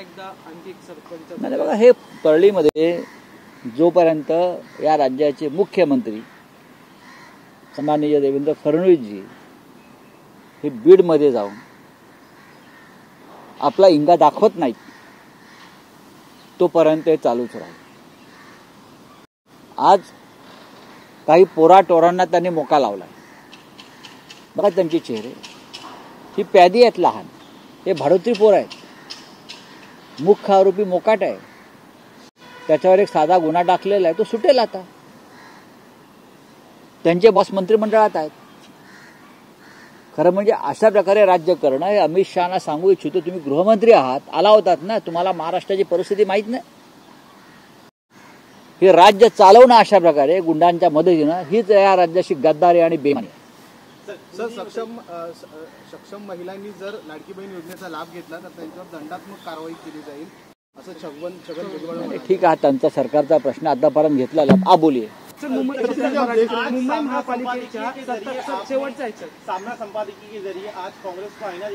एकदा आणखी एक सरपंच नाही बघा, हे परळीमध्ये जोपर्यंत या राज्याचे मुख्यमंत्री सन्माननीय देवेंद्र फडणवीसजी हे बीडमध्ये जाऊन आपला इंगा दाखवत नाहीत तोपर्यंत हे चालूच राहील. आज काही पोराटोरांना त्यांनी मोका लावला. बघा त्यांचे चेहरे, ही प्यादी आहेत लहान, हे भाडोत्री पोर आहेत. मुख्य आरोपी मोकाट आहे, त्याच्यावर एक साधा गुन्हा टाकलेला आहे, तो सुटेल आता. त्यांचे बॉस मंत्रिमंडळात आहेत. खरं म्हणजे अशा प्रकारे राज्य करणं हे अमित शहाना सांगू इच्छितो. तुम्ही गृहमंत्री आहात, आला होतात ना, तुम्हाला महाराष्ट्राची परिस्थिती माहीत नाही. हे राज्य चालवणं अशा प्रकारे गुंडांच्या मदतीनं, हीच या राज्याची गद्दारी आणि बेईमानी आहे. सर, सक्षम महिलांनी जर लाडकी बहीण योजनेचा लाभ घेतला तर त्यांच्यावर दंडात्मक कारवाई केली जाईल असं छगन भुजबळ. ठीक आहे, त्यांचा सरकारचा प्रश्न आतापर्यंत घेतला बोलिये. मुंबई महापालिकेच्या शेवटचा सामना संपादकीय के जरिए आज कांग्रेस को आईना